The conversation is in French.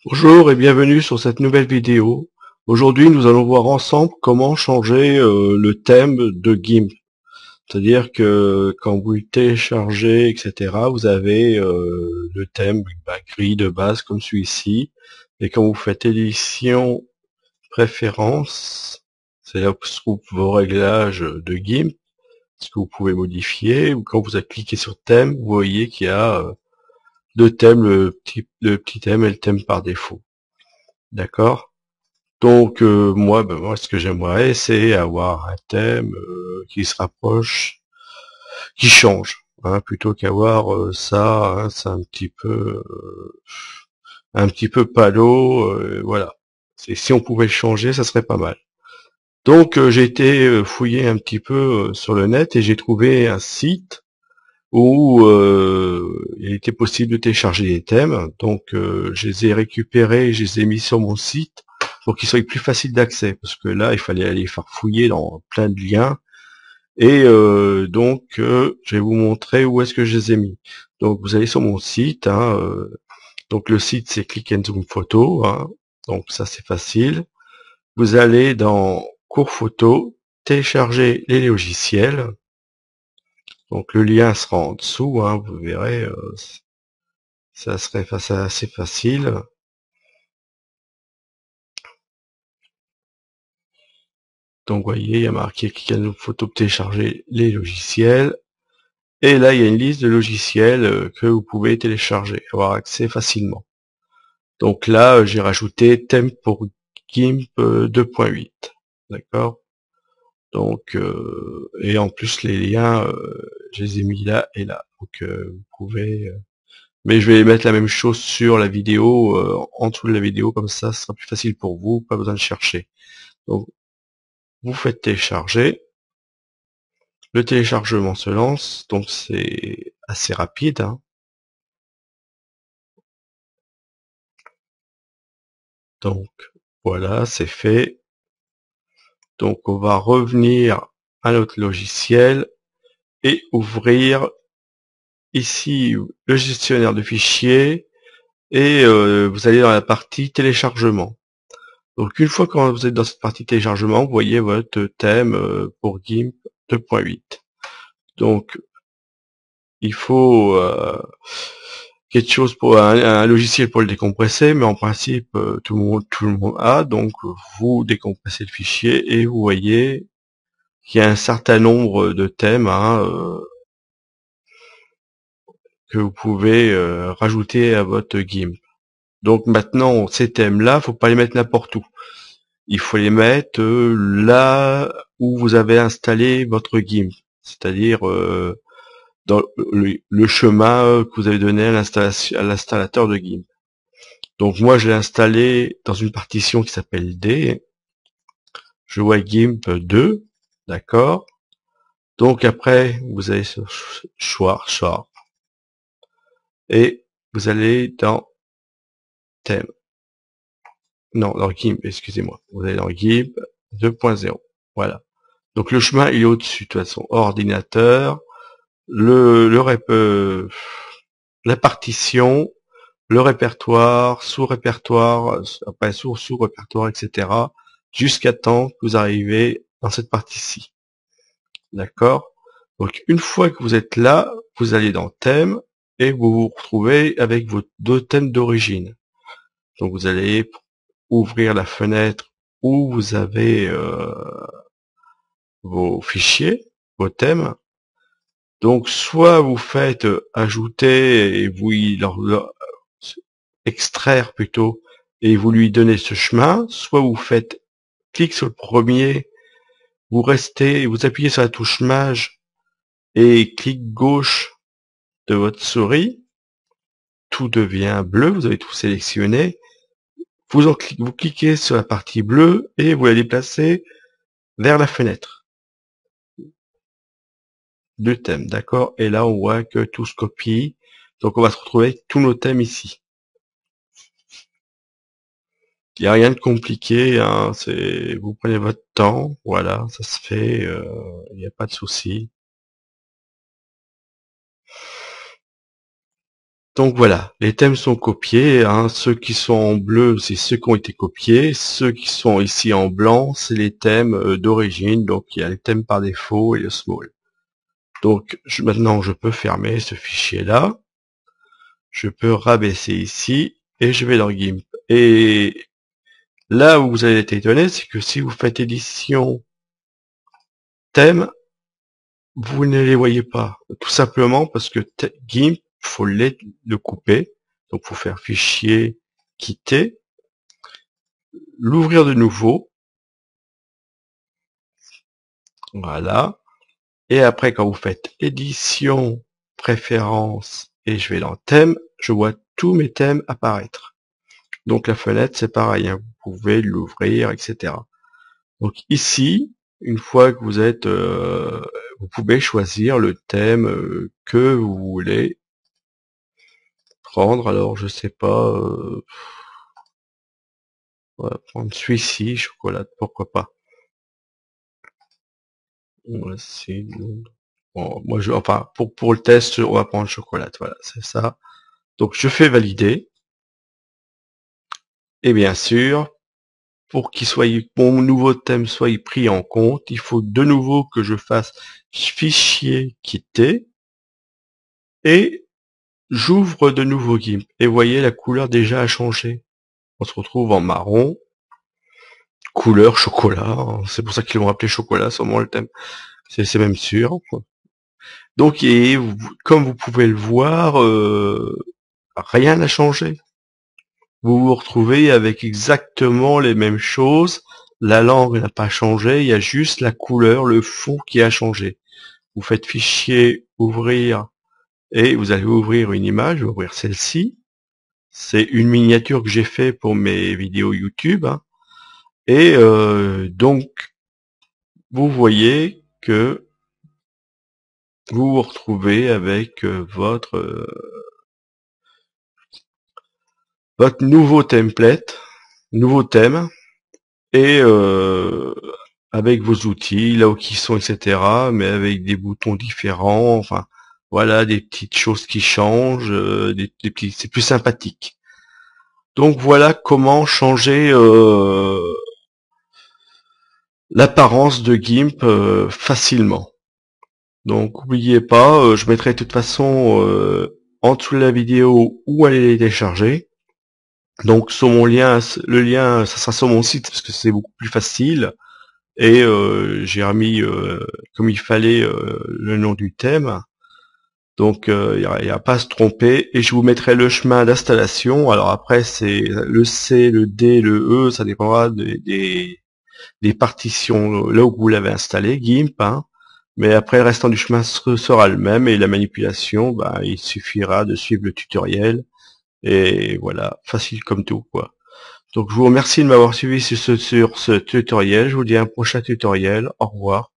Bonjour et bienvenue sur cette nouvelle vidéo. Aujourd'hui, nous allons voir ensemble comment changer le thème de GIMP. C'est-à-dire que quand vous le téléchargez, etc., vous avez le thème gris de base comme celui-ci. Et quand vous faites édition préférences, c'est là où se trouvent vos réglages de GIMP, ce que vous pouvez modifier. Ou quand vous cliquez sur thème, vous voyez qu'il y a deux thèmes, le petit thème et le thème par défaut. D'accord? Donc moi ce que j'aimerais c'est avoir un thème qui se rapproche, qui change, hein, plutôt qu'avoir ça, hein, c'est un petit peu palo, voilà. Si on pouvait le changer, ça serait pas mal. Donc j'ai été fouiller un petit peu sur le net et j'ai trouvé un site où il était possible de télécharger des thèmes. Donc je les ai récupérés, je les ai mis sur mon site pour qu'ils soient plus faciles d'accès, parce que là il fallait aller faire fouiller dans plein de liens. Et donc je vais vous montrer où est-ce que je les ai mis. Donc vous allez sur mon site, hein, donc le site c'est Click and Zoom Photo, hein, donc ça c'est facile. Vous allez dans cours photo, télécharger les logiciels. Donc le lien sera en dessous, hein, vous verrez, ça serait assez facile. Donc vous voyez, il y a marqué cliquez sur photo pour télécharger les logiciels. Et là, il y a une liste de logiciels que vous pouvez télécharger, avoir accès facilement. Donc là, j'ai rajouté thème pour GIMP 2.8. D'accord? Donc, et en plus, les liens, je les ai mis là et là. Donc, vous pouvez... mais je vais mettre la même chose sur la vidéo, en dessous de la vidéo, comme ça, ce sera plus facile pour vous, pas besoin de chercher. Donc, vous faites télécharger. Le téléchargement se lance, donc c'est assez rapide, hein. Donc, voilà, c'est fait. Donc, on va revenir à notre logiciel et ouvrir ici le gestionnaire de fichiers et vous allez dans la partie téléchargement. Donc une fois que vous êtes dans cette partie téléchargement, vous voyez votre thème pour GIMP 2.8. Donc il faut quelque chose pour un logiciel pour le décompresser, mais en principe tout le monde a. Donc vous décompressez le fichier et vous voyez qu'il y a un certain nombre de thèmes, hein, que vous pouvez rajouter à votre GIMP. Donc maintenant, ces thèmes-là, faut pas les mettre n'importe où. Il faut les mettre là où vous avez installé votre GIMP, c'est-à-dire dans le chemin que vous avez donné à l'installateur de GIMP. Donc moi, je l'ai installé dans une partition qui s'appelle D. Je vois GIMP 2, d'accord. Donc après, vous allez sur choix, et vous allez dans thème. Non, dans GIMP, excusez-moi. Vous allez dans GIMP 2.0. Voilà. Donc le chemin, il est au-dessus, de toute façon. Ordinateur, la partition, le répertoire, sous-répertoire, après sous-répertoire, etc. Jusqu'à temps que vous arrivez dans cette partie-ci. D'accord? Donc une fois que vous êtes là, vous allez dans thème et vous vous retrouvez avec vos deux thèmes d'origine. Donc vous allez ouvrir la fenêtre où vous avez vos fichiers, vos thèmes. Donc soit vous faites ajouter et vous extraire plutôt et vous lui donnez ce chemin, soit vous faites clic sur le premier, vous restez, vous appuyez sur la touche maj et clic gauche de votre souris, tout devient bleu, vous avez tout sélectionné, vous cliquez sur la partie bleue et vous la déplacez vers la fenêtre de thème, d'accord? Et là on voit que tout se copie, donc on va se retrouver avec tous nos thèmes ici. Il n'y a rien de compliqué, hein, vous prenez votre temps, voilà, ça se fait, il n'y a pas de souci. Donc voilà, les thèmes sont copiés, hein. Ceux qui sont en bleu, c'est ceux qui ont été copiés. Ceux qui sont ici en blanc, c'est les thèmes d'origine. Donc il y a les thèmes par défaut et le small. Donc maintenant je peux fermer ce fichier-là. Je peux rabaisser ici et je vais dans GIMP. Et là où vous allez être étonné, c'est que si vous faites édition thème, vous ne les voyez pas. Tout simplement parce que GIMP, faut le couper. Donc faut faire fichier, quitter, l'ouvrir de nouveau. Voilà. Et après, quand vous faites édition, préférences, et je vais dans thème, je vois tous mes thèmes apparaître. Donc la fenêtre, c'est pareil, hein, vous pouvez l'ouvrir, etc. Donc ici, une fois que vous êtes, vous pouvez choisir le thème que vous voulez prendre. Alors je sais pas, on va prendre celui-ci, chocolat, pourquoi pas. Voici. Bon, moi enfin pour le test, on va prendre chocolat. Voilà, c'est ça. Donc je fais valider. Et bien sûr, pour qu'il soit mon nouveau thème soit pris en compte, il faut de nouveau que je fasse fichier quitter et j'ouvre de nouveau GIMP. Et voyez, la couleur déjà a changé. On se retrouve en marron, couleur chocolat. Hein. C'est pour ça qu'ils l'ont appelé chocolat, sûrement le thème. C'est même sûr. Donc, et comme vous pouvez le voir, rien n'a changé. Vous vous retrouvez avec exactement les mêmes choses. La langue n'a pas changé, il y a juste la couleur, le fond qui a changé. Vous faites fichier, ouvrir, et vous allez ouvrir une image, ouvrir celle-ci. C'est une miniature que j'ai fait pour mes vidéos YouTube. Hein. Et donc, vous voyez que vous vous retrouvez avec votre nouveau template, nouveau thème, et avec vos outils, là où ils sont, etc., mais avec des boutons différents, enfin, voilà, des petites choses qui changent, des petits, c'est plus sympathique. Donc voilà comment changer l'apparence de GIMP facilement. Donc n'oubliez pas, je mettrai de toute façon en dessous de la vidéo où aller les télécharger. Donc sur mon lien, le lien, ça sera sur mon site parce que c'est beaucoup plus facile. Et j'ai remis comme il fallait le nom du thème. Donc il n'y a pas à se tromper. Et je vous mettrai le chemin d'installation. Alors après c'est le C, le D, le E, ça dépendra des partitions là où vous l'avez installé, GIMP. Hein. Mais après le restant du chemin sera le même et la manipulation, bah, il suffira de suivre le tutoriel. Et voilà, facile comme tout, quoi. Donc je vous remercie de m'avoir suivi sur ce tutoriel. Je vous dis à un prochain tutoriel. Au revoir.